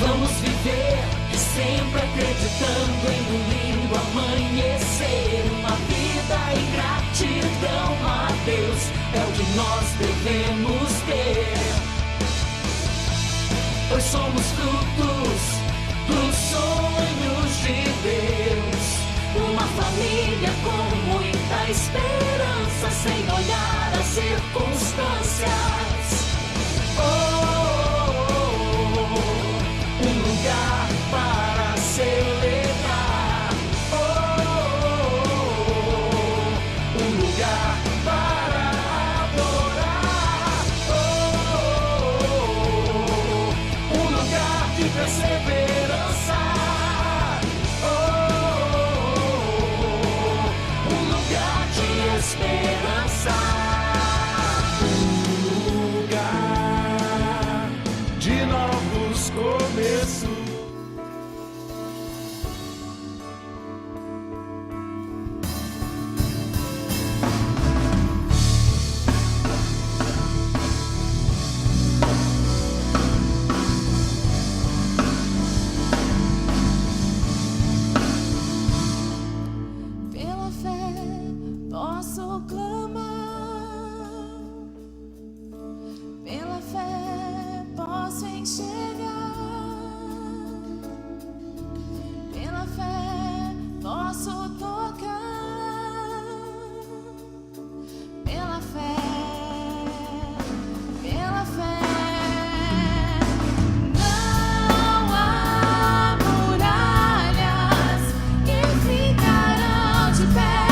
Vamos viver sempre acreditando em um lindo amanhecer. Uma vida em gratidão a Deus é o que nós devemos ter. Pois somos frutos dos sonhos de Deus. Uma família com muita esperança, sem olhar as circunstâncias. Um lugar para celebrar. Um lugar para adorar. Um lugar de perseverança. Um lugar de esperança. Um lugar de novos começos. Pela fé posso clamar, pela fé posso enxergar, pela fé posso tocar, pela fé, pela fé. Não há muralhas que ficarão de pé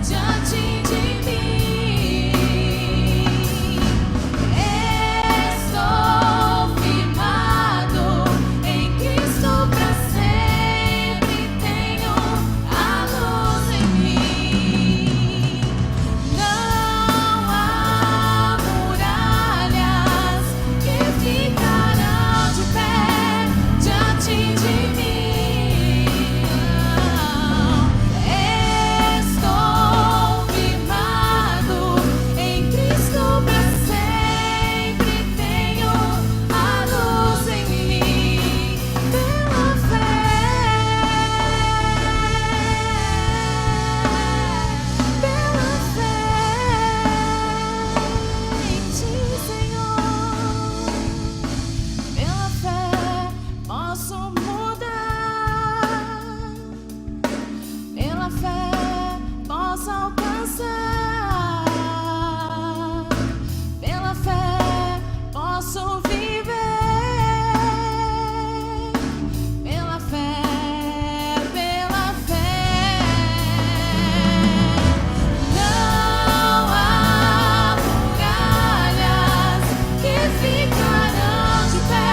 diante de mim. Estou firmado em Cristo para sempre. Tenho a luz em mim. Não há muralhas que ficarão de pé diante de mim. Estou firmado em Cristo para sempre. Tenho a luz em mim. Pela fé, em Ti, Senhor. Pela fé posso mudar, pela fé posso alcançar, pela fé posso viver, pela fé, pela fé. Não há muralhas que ficarão de pé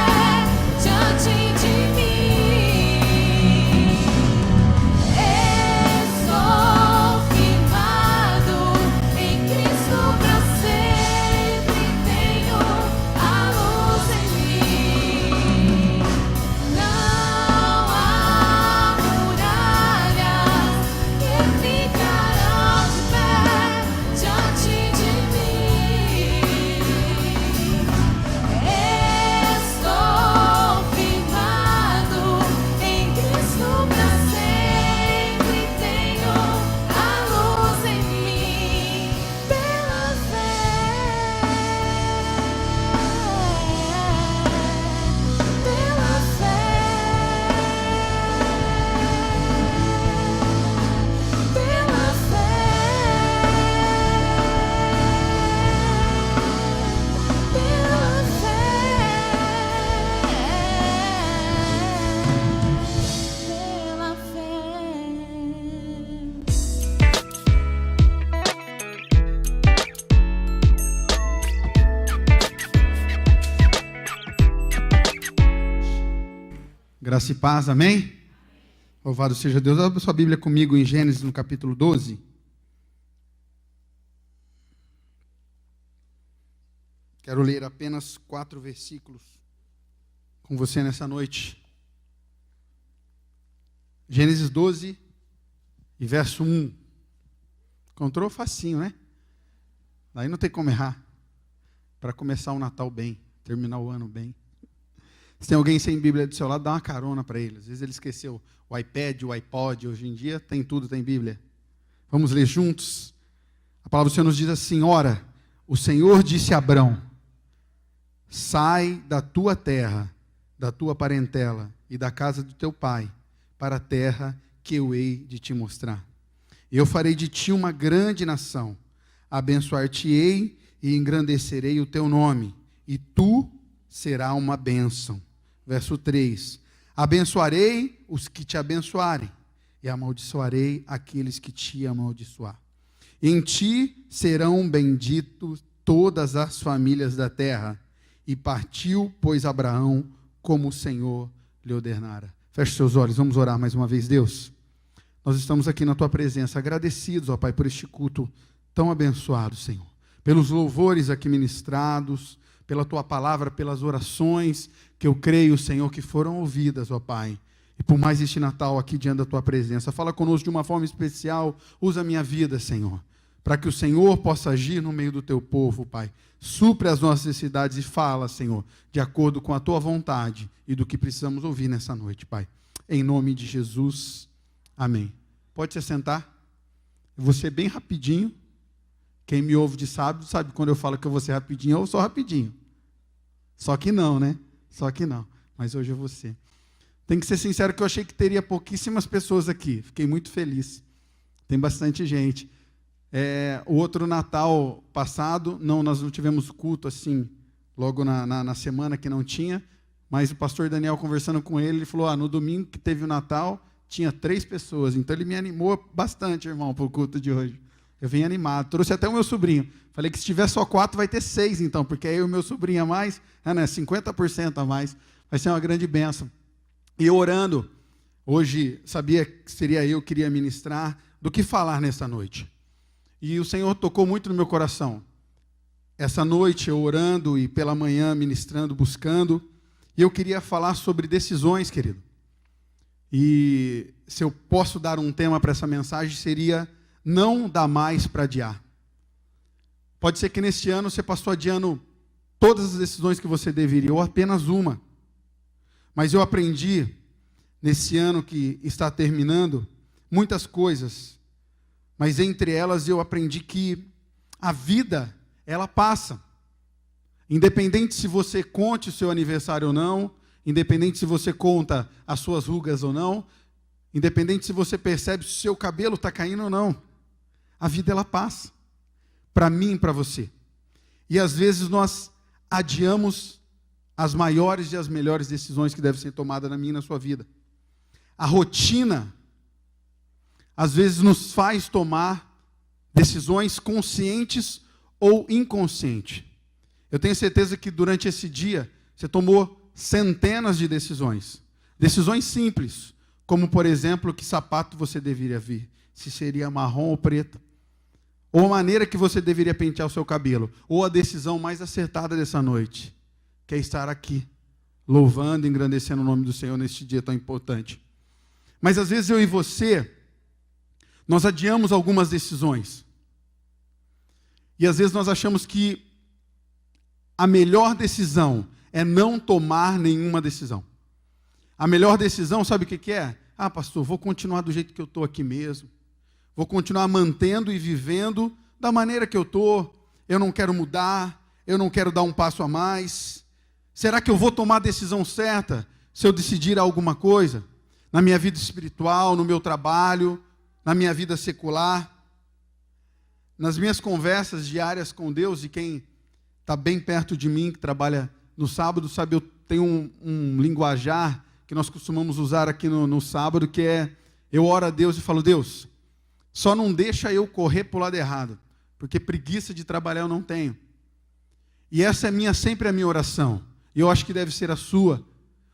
diante de mim. Estou firmado em Cristo para sempre. Tenho a luz em mim. Não há muralhas que ficarão de pé diante de mim. Estou firmado em Cristo para sempre. Tenho a luz em mim. Pela fé, pela fé, pela fé, pela fé. Graça e paz, amém? Louvado seja Deus. Abra sua Bíblia comigo em Gênesis, no capítulo 12. Quero ler apenas 4 versículos com você nessa noite. Gênesis 12 e verso 1. Encontrou facinho, né? Daí não tem como errar. Para começar o Natal bem, terminar o ano bem. Se tem alguém sem Bíblia do seu lado, dá uma carona para ele. Às vezes ele esqueceu o iPad, o iPod. Hoje em dia tem tudo, tem Bíblia. Vamos ler juntos? A palavra do Senhor nos diz assim: ora, o Senhor disse a Abrão: sai da tua terra, da tua parentela e da casa do teu pai, para a terra que eu hei de te mostrar. Eu farei de ti uma grande nação, abençoar-te-ei e engrandecerei o teu nome, e tu serás uma bênção. Verso 3: abençoarei os que te abençoarem, e amaldiçoarei aqueles que te amaldiçoar. Em ti serão benditos todas as famílias da terra. E partiu, pois, Abraão, como o Senhor lhe ordenara. Feche seus olhos, vamos orar mais uma vez. Deus, nós estamos aqui na tua presença, agradecidos, ó Pai, por este culto tão abençoado, Senhor. Pelos louvores aqui ministrados, pela tua palavra, pelas orações que eu creio, Senhor, que foram ouvidas, ó Pai. E por mais este Natal aqui diante da tua presença. Fala conosco de uma forma especial, usa a minha vida, Senhor, para que o Senhor possa agir no meio do teu povo, Pai. Supre as nossas necessidades e fala, Senhor, de acordo com a tua vontade e do que precisamos ouvir nessa noite, Pai. Em nome de Jesus, amém. Pode se sentar. Eu vou ser bem rapidinho. Quem me ouve de sábado sabe quando eu falo que eu vou ser rapidinho, eu sou rapidinho. Só que não, né? Só que não. Mas hoje eu vou ser. Tem que ser sincero que eu achei que teria pouquíssimas pessoas aqui. Fiquei muito feliz. Tem bastante gente. O outro Natal passado, nós não tivemos culto assim, logo na semana que não tinha, mas o pastor Daniel, conversando com ele, ele falou, no domingo que teve o Natal, tinha 3 pessoas, então ele me animou bastante, irmão, para o culto de hoje. Eu vim animado, trouxe até o meu sobrinho, falei que se tiver só 4, vai ter 6 então, porque aí o meu sobrinho a mais, 50% a mais, vai ser uma grande bênção. E eu orando, hoje sabia que seria eu que queria ministrar, do que falar nessa noite. E o Senhor tocou muito no meu coração. Essa noite eu orando e pela manhã ministrando, buscando. E eu queria falar sobre decisões, querido. E se eu posso dar um tema para essa mensagem, seria não dá mais para adiar. Pode ser que neste ano você passou adiando todas as decisões que você deveria, ou apenas uma. Mas eu aprendi, nesse ano que está terminando, muitas coisas. Mas entre elas eu aprendi que a vida, ela passa. Independente se você conte o seu aniversário ou não, independente se você conta as suas rugas ou não, independente se você percebe se o seu cabelo está caindo ou não, a vida ela passa. Para mim e para você. E às vezes nós adiamos as maiores e as melhores decisões que devem ser tomadas na minha e na sua vida. A rotina às vezes nos faz tomar decisões conscientes ou inconscientes. Eu tenho certeza que durante esse dia você tomou centenas de decisões. Decisões simples, como por exemplo, que sapato você deveria vir, se seria marrom ou preto, ou a maneira que você deveria pentear o seu cabelo, ou a decisão mais acertada dessa noite, que é estar aqui, louvando e engrandecendo o nome do Senhor neste dia tão importante. Mas às vezes eu e você, nós adiamos algumas decisões. E às vezes nós achamos que a melhor decisão é não tomar nenhuma decisão. A melhor decisão, sabe o que é? Pastor, vou continuar do jeito que eu estou aqui mesmo. Vou continuar mantendo e vivendo da maneira que eu estou. Eu não quero mudar, eu não quero dar um passo a mais. Será que eu vou tomar a decisão certa se eu decidir alguma coisa? Na minha vida espiritual, no meu trabalho, na minha vida secular, nas minhas conversas diárias com Deus, e quem está bem perto de mim, que trabalha no sábado, sabe, eu tenho um linguajar que nós costumamos usar aqui no sábado, que é, eu oro a Deus e falo, Deus, só não deixa eu correr para o lado errado, porque preguiça de trabalhar eu não tenho. E essa é sempre a minha oração, e eu acho que deve ser a sua.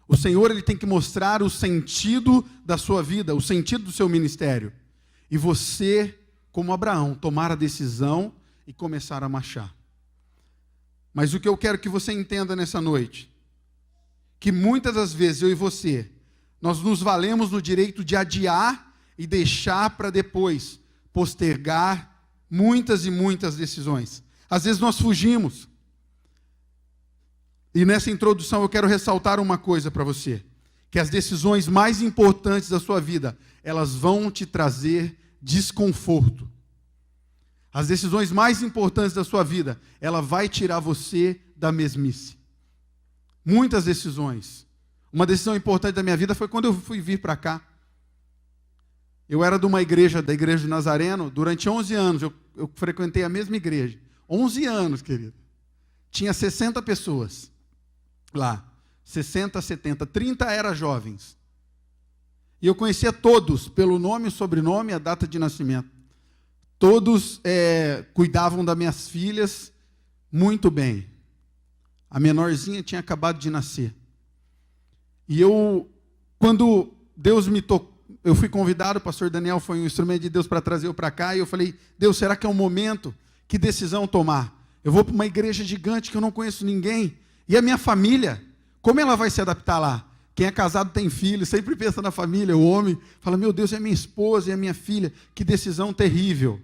O Senhor, Ele tem que mostrar o sentido da sua vida, o sentido do seu ministério. E você, como Abraão, tomar a decisão e começar a marchar. Mas o que eu quero que você entenda nessa noite, que muitas das vezes eu e você, nós nos valemos no direito de adiar e deixar para depois, postergar, muitas e muitas decisões. Às vezes nós fugimos. E nessa introdução eu quero ressaltar uma coisa para você, que as decisões mais importantes da sua vida, elas vão te trazer desconforto. As decisões mais importantes da sua vida, ela vai tirar você da mesmice. Muitas decisões. Uma decisão importante da minha vida foi quando eu fui vir para cá. Eu era de uma igreja, da igreja de Nazareno, durante 11 anos, eu frequentei a mesma igreja. 11 anos, querido. Tinha 60 pessoas lá. 60, 70, 30 eram jovens. E eu conhecia todos, pelo nome, sobrenome e a data de nascimento. Todos cuidavam das minhas filhas muito bem. A menorzinha tinha acabado de nascer. E quando Deus me tocou, eu fui convidado, o pastor Daniel foi um instrumento de Deus para trazer eu para cá, e eu falei, Deus, será que é um momento? Que decisão tomar? Eu vou para uma igreja gigante que eu não conheço ninguém, e a minha família, como ela vai se adaptar lá? Quem é casado tem filho, sempre pensa na família, o homem fala, meu Deus, é minha esposa, é minha filha, que decisão terrível.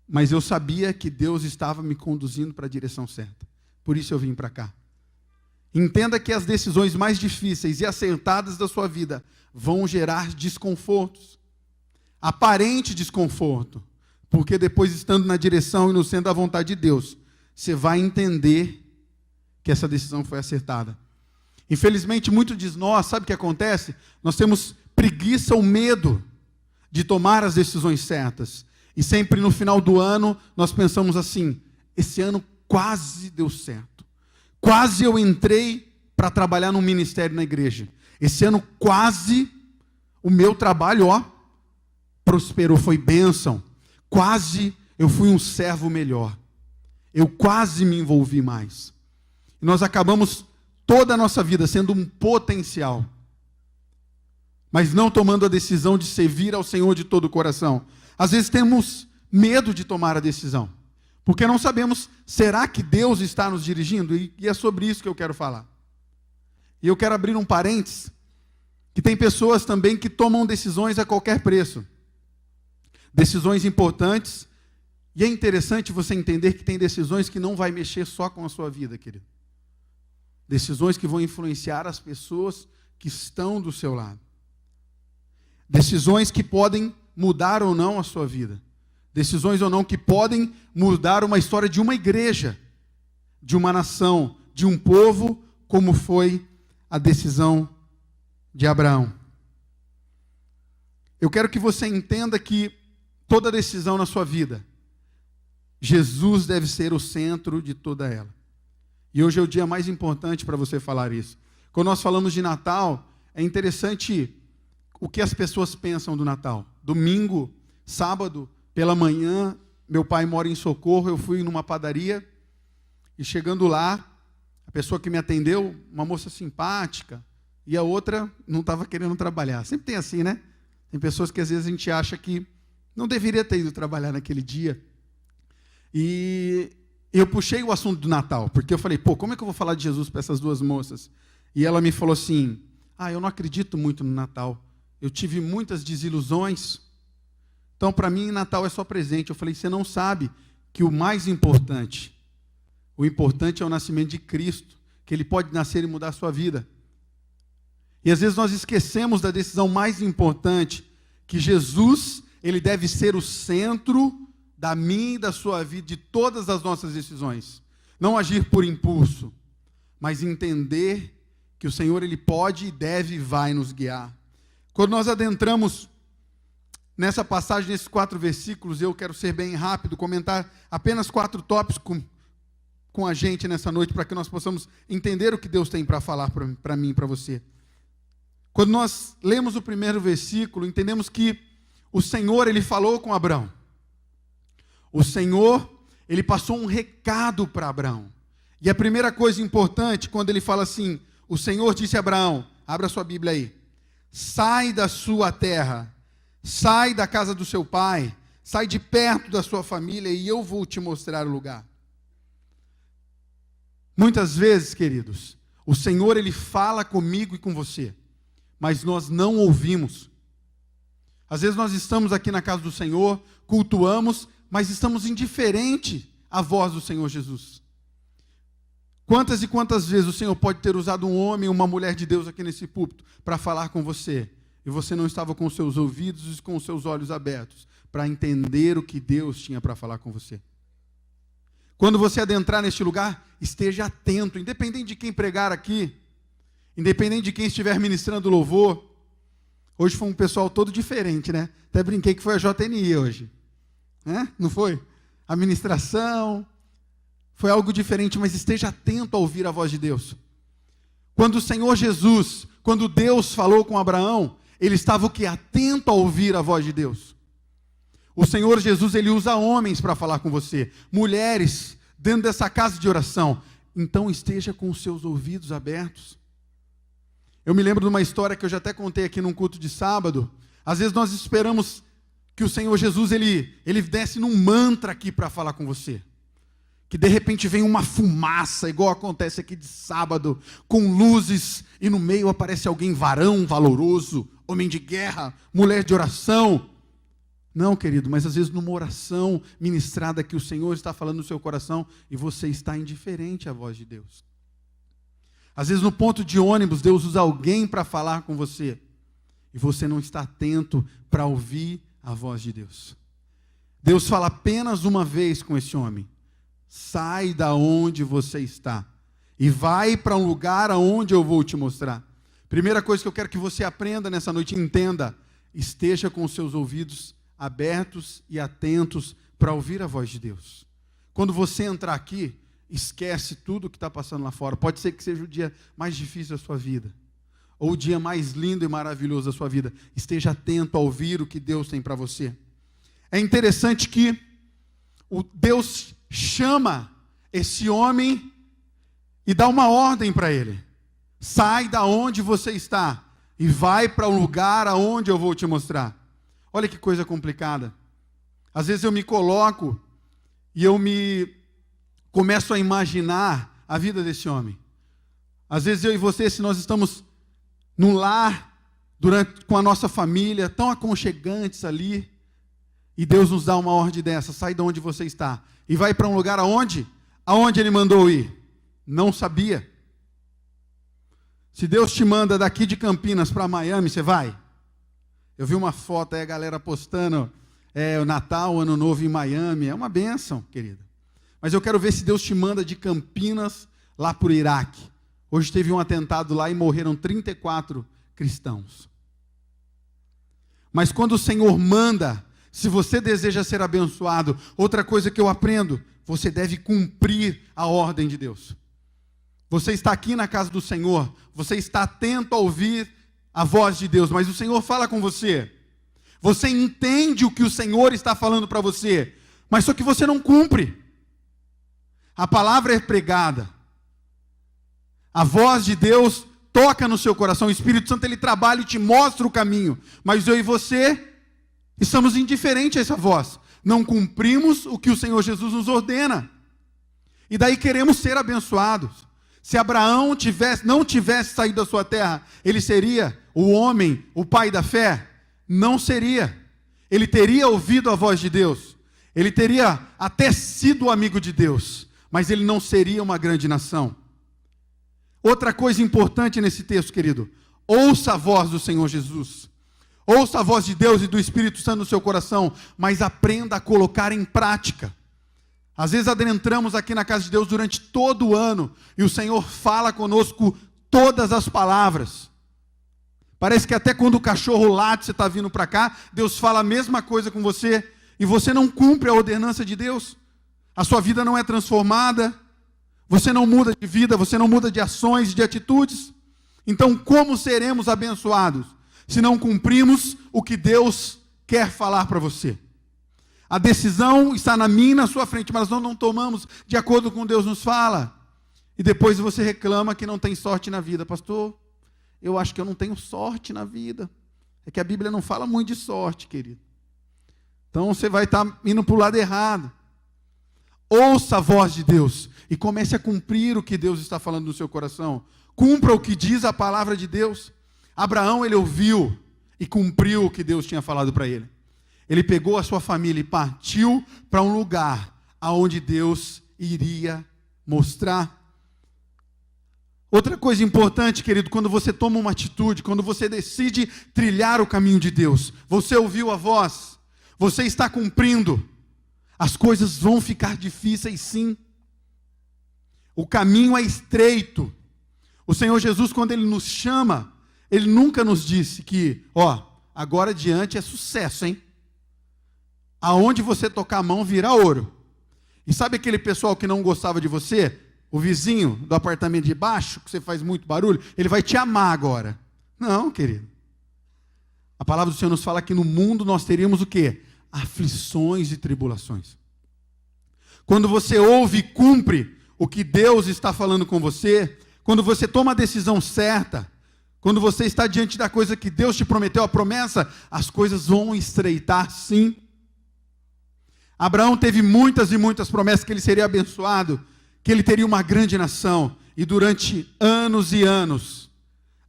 Mas eu sabia que Deus estava me conduzindo para a direção certa, por isso eu vim para cá. Entenda que as decisões mais difíceis e acertadas da sua vida vão gerar desconfortos, aparente desconforto, porque depois, estando na direção e no centro da vontade de Deus, você vai entender que essa decisão foi acertada. Infelizmente, muitos de nós, sabe o que acontece? Nós temos preguiça ou medo de tomar as decisões certas, e sempre no final do ano, nós pensamos assim, esse ano quase deu certo, quase eu entrei para trabalhar num ministério na igreja, esse ano quase o meu trabalho, prosperou, foi bênção. Quase eu fui um servo melhor. Eu quase me envolvi mais. E nós acabamos toda a nossa vida sendo um potencial, mas não tomando a decisão de servir ao Senhor de todo o coração. Às vezes temos medo de tomar a decisão, porque não sabemos, será que Deus está nos dirigindo? E é sobre isso que eu quero falar. E eu quero abrir um parênteses, que tem pessoas também que tomam decisões a qualquer preço. Decisões importantes, e é interessante você entender que tem decisões que não vai mexer só com a sua vida, querido. Decisões que vão influenciar as pessoas que estão do seu lado. Decisões que podem mudar ou não a sua vida. Decisões ou não que podem mudar uma história de uma igreja, de uma nação, de um povo, como foi a decisão de Abraão. Eu quero que você entenda que toda decisão na sua vida, Jesus deve ser o centro de toda ela. E hoje é o dia mais importante para você falar isso. Quando nós falamos de Natal, é interessante o que as pessoas pensam do Natal. Domingo, sábado, pela manhã, meu pai mora em Socorro, eu fui numa padaria, e chegando lá, a pessoa que me atendeu, uma moça simpática, e a outra não estava querendo trabalhar. Sempre tem assim, né? Tem pessoas que às vezes a gente acha que não deveria ter ido trabalhar naquele dia. E eu puxei o assunto do Natal, porque eu falei, como é que eu vou falar de Jesus para essas duas moças? E ela me falou assim, eu não acredito muito no Natal. Eu tive muitas desilusões. Então, para mim, Natal é só presente. Eu falei, você não sabe que o mais importante, o importante é o nascimento de Cristo, que Ele pode nascer e mudar a sua vida. E às vezes nós esquecemos da decisão mais importante, que Jesus, Ele deve ser o centro da minha e da sua vida, de todas as nossas decisões. Não agir por impulso, mas entender que o Senhor, Ele pode, deve e vai nos guiar. Quando nós adentramos nessa passagem, nesses 4 versículos, eu quero ser bem rápido, comentar apenas 4 tópicos com a gente nessa noite, para que nós possamos entender o que Deus tem para falar para mim e para você. Quando nós lemos o primeiro versículo, entendemos que o Senhor, Ele falou com Abraão. O Senhor, Ele passou um recado para Abraão. E a primeira coisa importante, quando Ele fala assim, o Senhor disse a Abraão, abra sua Bíblia aí, sai da sua terra, sai da casa do seu pai, sai de perto da sua família e eu vou te mostrar o lugar. Muitas vezes, queridos, o Senhor, Ele fala comigo e com você, mas nós não ouvimos. Às vezes nós estamos aqui na casa do Senhor, cultuamos, mas estamos indiferentes à voz do Senhor Jesus. Quantas e quantas vezes o Senhor pode ter usado um homem ou uma mulher de Deus aqui nesse púlpito para falar com você, e você não estava com os seus ouvidos e com os seus olhos abertos para entender o que Deus tinha para falar com você? Quando você adentrar neste lugar, esteja atento, independente de quem pregar aqui, independente de quem estiver ministrando louvor. Hoje foi um pessoal todo diferente, né? Até brinquei que foi a JNI hoje. Não foi? A ministração foi algo diferente, mas esteja atento a ouvir a voz de Deus. Quando o Senhor Jesus, quando Deus falou com Abraão, ele estava o quê? Atento a ouvir a voz de Deus. O Senhor Jesus, ele usa homens para falar com você, mulheres, dentro dessa casa de oração. Então esteja com os seus ouvidos abertos. Eu me lembro de uma história que eu já até contei aqui num culto de sábado. Às vezes nós esperamos que o Senhor Jesus, ele desce num mantra aqui para falar com você. Que de repente vem uma fumaça, igual acontece aqui de sábado, com luzes, e no meio aparece alguém varão, valoroso, homem de guerra, mulher de oração. Não, querido, mas às vezes numa oração ministrada que o Senhor está falando no seu coração e você está indiferente à voz de Deus. Às vezes no ponto de ônibus, Deus usa alguém para falar com você e você não está atento para ouvir a voz de Deus. Deus fala apenas uma vez com esse homem: sai da onde você está e vai para um lugar aonde eu vou te mostrar. Primeira coisa que eu quero que você aprenda nessa noite, entenda: esteja com os seus ouvidos abertos e atentos para ouvir a voz de Deus. Quando você entrar aqui, esquece tudo o que está passando lá fora. Pode ser que seja o dia mais difícil da sua vida, ou o dia mais lindo e maravilhoso da sua vida. Esteja atento a ouvir o que Deus tem para você. É interessante que Deus chama esse homem e dá uma ordem para ele: sai da onde você está e vai para o lugar aonde eu vou te mostrar. Olha que coisa complicada. Às vezes eu me coloco e eu começo a imaginar a vida desse homem. Às vezes eu e você, se nós estamos num lar, com a nossa família, tão aconchegantes ali, e Deus nos dá uma ordem dessa: sai de onde você está e vai para um lugar aonde Ele mandou ir. Não sabia. Se Deus te manda daqui de Campinas para Miami, você vai? Eu vi uma foto aí, a galera postando o Natal, o Ano Novo em Miami. É uma bênção, querida. Mas eu quero ver se Deus te manda de Campinas lá para o Iraque. Hoje teve um atentado lá e morreram 34 cristãos. Mas quando o Senhor manda, se você deseja ser abençoado, outra coisa que eu aprendo: você deve cumprir a ordem de Deus. Você está aqui na casa do Senhor, você está atento a ouvir a voz de Deus, mas o Senhor fala com você. Você entende o que o Senhor está falando para você, mas só que você não cumpre. A palavra é pregada. A voz de Deus toca no seu coração. O Espírito Santo, ele trabalha e te mostra o caminho. Mas eu e você estamos indiferentes a essa voz. Não cumprimos o que o Senhor Jesus nos ordena. E daí queremos ser abençoados. Se Abraão não tivesse saído da sua terra, ele seria o homem, o pai da fé? Não seria. Ele teria ouvido a voz de Deus. Ele teria até sido amigo de Deus. Mas ele não seria uma grande nação. Outra coisa importante nesse texto, querido: ouça a voz do Senhor Jesus. Ouça a voz de Deus e do Espírito Santo no seu coração, mas aprenda a colocar em prática. Às vezes adentramos aqui na casa de Deus durante todo o ano e o Senhor fala conosco todas as palavras. Parece que até quando o cachorro late, você está vindo para cá, Deus fala a mesma coisa com você e você não cumpre a ordenança de Deus. A sua vida não é transformada, você não muda de vida, você não muda de ações, de atitudes. Então, como seremos abençoados se não cumprimos o que Deus quer falar para você? A decisão está na minha e na sua frente, mas nós não tomamos de acordo com o que Deus nos fala. E depois você reclama que não tem sorte na vida. Pastor, eu acho que eu não tenho sorte na vida. É que a Bíblia não fala muito de sorte, querido. Então você vai estar indo para o lado errado. Ouça a voz de Deus e comece a cumprir o que Deus está falando no seu coração. Cumpra o que diz a palavra de Deus. Abraão, ele ouviu e cumpriu o que Deus tinha falado para ele. Ele pegou a sua família e partiu para um lugar aonde Deus iria mostrar. Outra coisa importante, querido, quando você toma uma atitude, quando você decide trilhar o caminho de Deus, você ouviu a voz, você está cumprindo, as coisas vão ficar difíceis sim. O caminho é estreito. O Senhor Jesus, quando Ele nos chama, Ele nunca nos disse que, agora adiante é sucesso, hein? Aonde você tocar a mão vira ouro. E sabe aquele pessoal que não gostava de você? O vizinho do apartamento de baixo, que você faz muito barulho, ele vai te amar agora. Não, querido. A palavra do Senhor nos fala que no mundo nós teríamos o quê? Aflições e tribulações. Quando você ouve e cumpre o que Deus está falando com você, quando você toma a decisão certa, quando você está diante da coisa que Deus te prometeu, a promessa, as coisas vão estreitar sim. Abraão teve muitas e muitas promessas que ele seria abençoado, que ele teria uma grande nação, e durante anos e anos,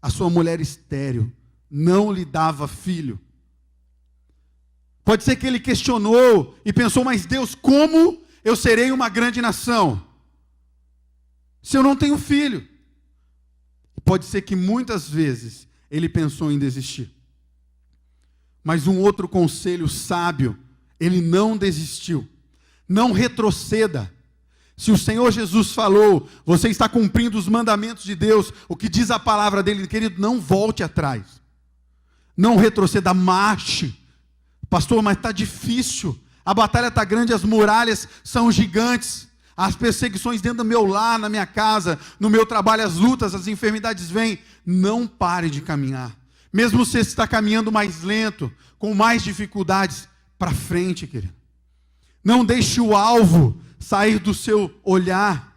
a sua mulher estéril não lhe dava filho. Pode ser que ele questionou e pensou, mas Deus, como eu serei uma grande nação se eu não tenho filho? Pode ser que muitas vezes ele pensou em desistir. Mas um outro conselho sábio, ele não desistiu. Não retroceda. Se o Senhor Jesus falou, você está cumprindo os mandamentos de Deus, o que diz a palavra dele, querido, não volte atrás. Não retroceda, marche. Pastor, mas está difícil. A batalha está grande, as muralhas são gigantes. As perseguições dentro do meu lar, na minha casa, no meu trabalho, as lutas, as enfermidades vêm. Não pare de caminhar. Mesmo se você está caminhando mais lento, com mais dificuldades, para frente, querido. Não deixe o alvo sair do seu olhar.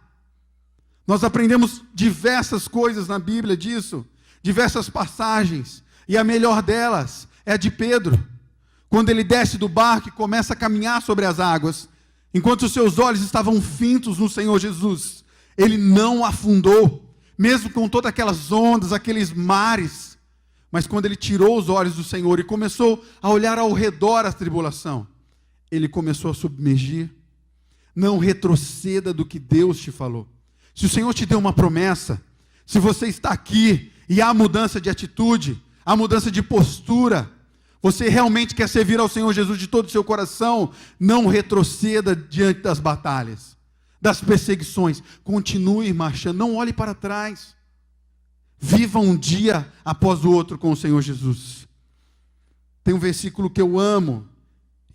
Nós aprendemos diversas coisas na Bíblia disso, diversas passagens, e a melhor delas é a de Pedro, quando ele desce do barco e começa a caminhar sobre as águas, enquanto os seus olhos estavam fintos no Senhor Jesus, ele não afundou, mesmo com todas aquelas ondas, aqueles mares, mas quando ele tirou os olhos do Senhor e começou a olhar ao redor a tribulação, ele começou a submergir. Não retroceda do que Deus te falou. Se o Senhor te deu uma promessa, se você está aqui e há mudança de atitude, há mudança de postura, você realmente quer servir ao Senhor Jesus de todo o seu coração, não retroceda diante das batalhas, das perseguições. Continue marchando, não olhe para trás. Viva um dia após o outro com o Senhor Jesus. Tem um versículo que eu amo,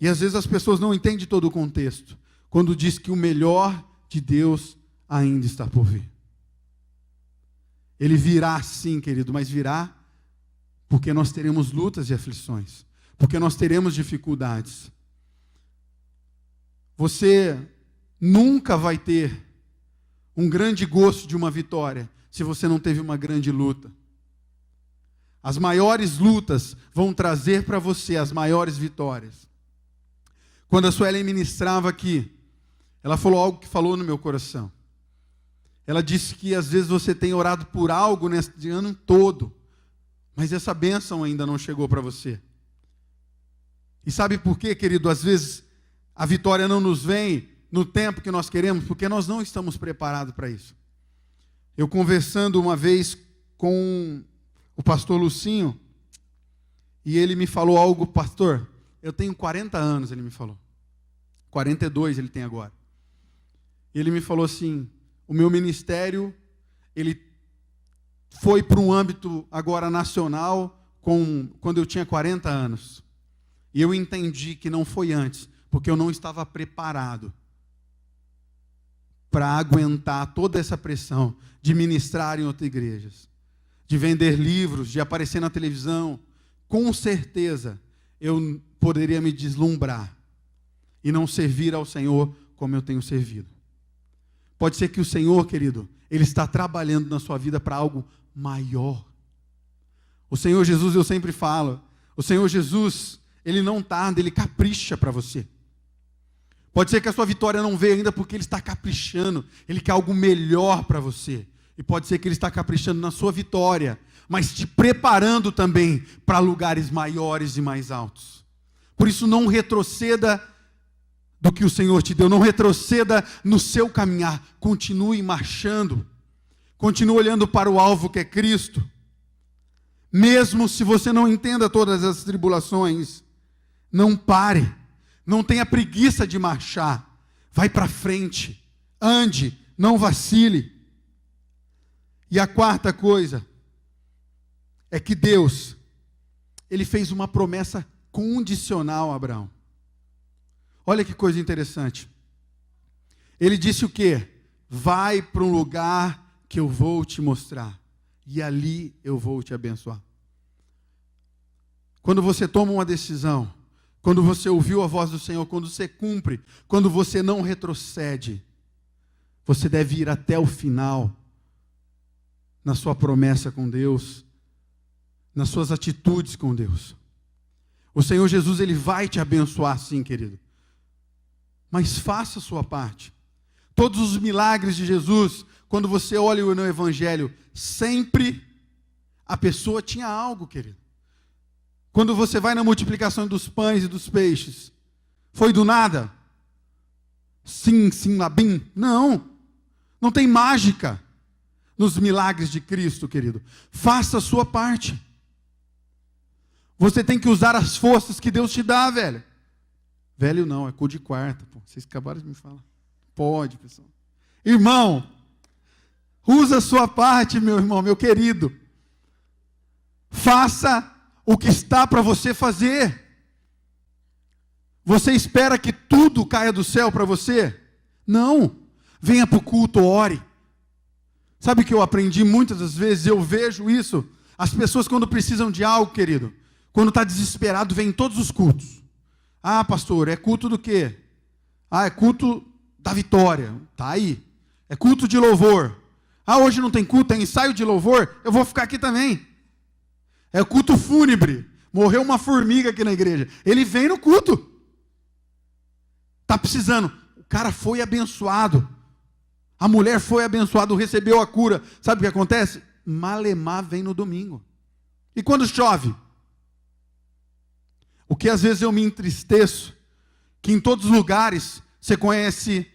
e às vezes as pessoas não entendem todo o contexto, quando diz que o melhor de Deus ainda está por vir. Ele virá sim, querido, mas virá porque nós teremos lutas e aflições, porque nós teremos dificuldades. Você nunca vai ter um grande gosto de uma vitória se você não teve uma grande luta. As maiores lutas vão trazer para você as maiores vitórias. Quando a Suelen ministrava aqui, ela falou algo que falou no meu coração. Ela disse que às vezes você tem orado por algo nesse ano todo, mas essa bênção ainda não chegou para você. E sabe por quê, querido? Às vezes a vitória não nos vem no tempo que nós queremos, porque nós não estamos preparados para isso. Eu conversando uma vez com o pastor Lucinho, e ele me falou algo, pastor, eu tenho 40 anos, ele me falou. 42 ele tem agora. Ele me falou assim, o meu ministério, ele foi para um âmbito agora nacional, quando eu tinha 40 anos. E eu entendi que não foi antes, porque eu não estava preparado para aguentar toda essa pressão de ministrar em outras igrejas, de vender livros, de aparecer na televisão. Com certeza, eu poderia me deslumbrar e não servir ao Senhor como eu tenho servido. Pode ser que o Senhor, querido, Ele está trabalhando na sua vida para algo maior. O Senhor Jesus, eu sempre falo, o Senhor Jesus, Ele não tarda, Ele capricha para você. Pode ser que a sua vitória não veio ainda porque Ele está caprichando, Ele quer algo melhor para você. E pode ser que Ele está caprichando na sua vitória, mas te preparando também para lugares maiores e mais altos. Por isso não retroceda do que o Senhor te deu, não retroceda no seu caminhar, continue marchando Continue olhando para o alvo que é Cristo. Mesmo se você não entenda todas as tribulações, não pare. Não tenha preguiça de marchar. Vai para frente. Ande, não vacile. E a quarta coisa é que Deus, Ele fez uma promessa condicional a Abraão. Olha que coisa interessante. Ele disse o quê? Vai para um lugar que eu vou te mostrar, e ali eu vou te abençoar. Quando você toma uma decisão, quando você ouviu a voz do Senhor, quando você cumpre, quando você não retrocede, você deve ir até o final, na sua promessa com Deus, nas suas atitudes com Deus. O Senhor Jesus, Ele vai te abençoar sim, querido. Mas faça a sua parte. Todos os milagres de Jesus, quando você olha no Evangelho, sempre a pessoa tinha algo, querido. Quando você vai na multiplicação dos pães e dos peixes, foi do nada? Sim, labim? Não. Não tem mágica nos milagres de Cristo, querido. Faça a sua parte. Você tem que usar as forças que Deus te dá, velho. Velho não, é cu de quarta. Pô. Vocês acabaram de me falar. Pode, pessoal. Irmão, usa a sua parte, meu irmão, meu querido. Faça o que está para você fazer. Você espera que tudo caia do céu para você? Não. Venha para o culto, ore. Sabe o que eu aprendi muitas das vezes? Eu vejo isso. As pessoas quando precisam de algo, querido, quando está desesperado, vem em todos os cultos. Ah, pastor, é culto do quê? Ah, é culto da vitória. Tá aí. É culto de louvor. Ah, hoje não tem culto, é ensaio de louvor? Eu vou ficar aqui também. É culto fúnebre. Morreu uma formiga aqui na igreja. Ele vem no culto. Está precisando. O cara foi abençoado. A mulher foi abençoada, recebeu a cura. Sabe o que acontece? Malemar vem no domingo. E quando chove? O que às vezes eu me entristeço, que em todos os lugares você conhece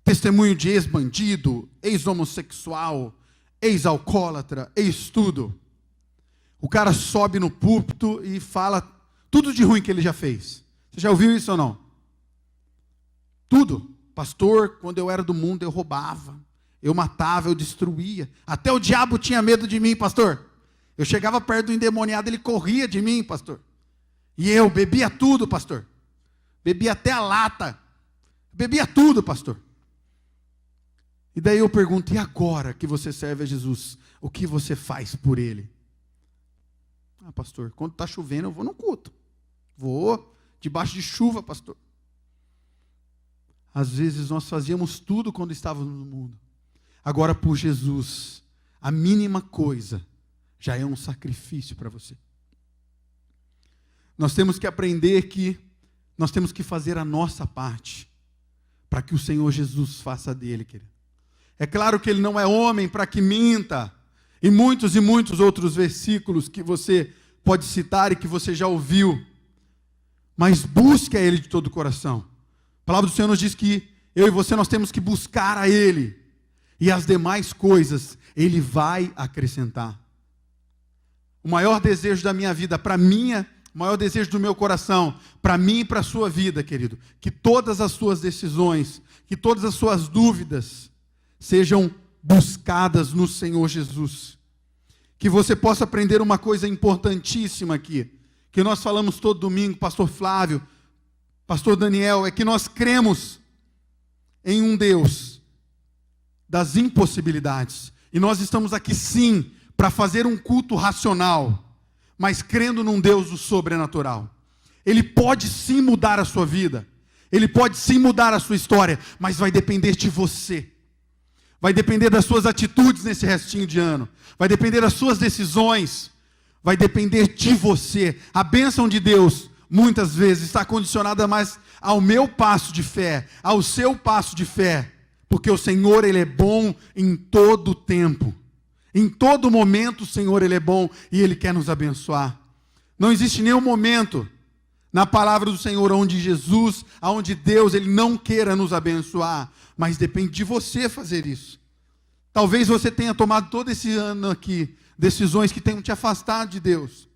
testemunho de ex-bandido, ex-homossexual, ex-alcoólatra, ex-tudo. O cara sobe no púlpito e fala tudo de ruim que ele já fez. Você já ouviu isso ou não? Tudo. Pastor, quando eu era do mundo, eu roubava, eu matava, eu destruía. Até o diabo tinha medo de mim, pastor. Eu chegava perto do endemoniado, ele corria de mim, pastor. E eu bebia tudo, pastor. Bebia até a lata. Bebia tudo, pastor. E daí eu pergunto, e agora que você serve a Jesus, o que você faz por Ele? Ah, pastor, quando está chovendo eu vou no culto. Vou debaixo de chuva, pastor. Às vezes nós fazíamos tudo quando estávamos no mundo. Agora por Jesus, a mínima coisa já é um sacrifício para você. Nós temos que aprender que nós temos que fazer a nossa parte para que o Senhor Jesus faça dele, querido. É claro que ele não é homem para que minta. E muitos outros versículos que você pode citar e que você já ouviu. Mas busque a Ele de todo o coração. A palavra do Senhor nos diz que eu e você nós temos que buscar a Ele. E as demais coisas Ele vai acrescentar. O maior desejo da minha vida, o maior desejo do meu coração, para mim e para a sua vida, querido, que todas as suas decisões, que todas as suas dúvidas sejam buscadas no Senhor Jesus. Que você possa aprender uma coisa importantíssima aqui, que nós falamos todo domingo, pastor Flávio, pastor Daniel, é que nós cremos em um Deus das impossibilidades. E nós estamos aqui sim, para fazer um culto racional, mas crendo num Deus do sobrenatural. Ele pode sim mudar a sua vida, Ele pode sim mudar a sua história, mas vai depender de você. Vai depender das suas atitudes nesse restinho de ano. Vai depender das suas decisões. Vai depender de você. A bênção de Deus, muitas vezes, está condicionada mais ao meu passo de fé, ao seu passo de fé. Porque o Senhor, Ele é bom em todo o tempo. Em todo momento, o Senhor, Ele é bom e Ele quer nos abençoar. Não existe nenhum momento na palavra do Senhor onde Jesus, onde Deus, Ele não queira nos abençoar. Mas depende de você fazer isso. Talvez você tenha tomado todo esse ano aqui decisões que tenham te afastado de Deus.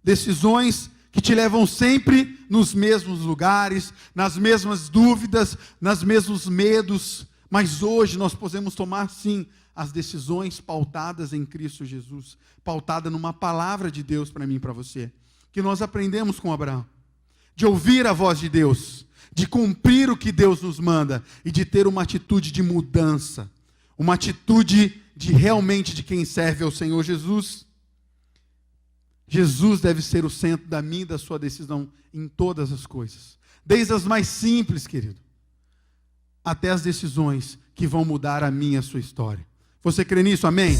Decisões que te levam sempre nos mesmos lugares, nas mesmas dúvidas, nos mesmos medos. Mas hoje nós podemos tomar sim as decisões pautadas em Cristo Jesus, pautada numa palavra de Deus para mim e para você, que nós aprendemos com Abraão, de ouvir a voz de Deus, de cumprir o que Deus nos manda e de ter uma atitude de mudança, uma atitude de realmente de quem serve ao Senhor Jesus. Jesus deve ser o centro da minha e da sua decisão em todas as coisas, desde as mais simples, querido, até as decisões que vão mudar a minha e a sua história. Você crê nisso? Amém?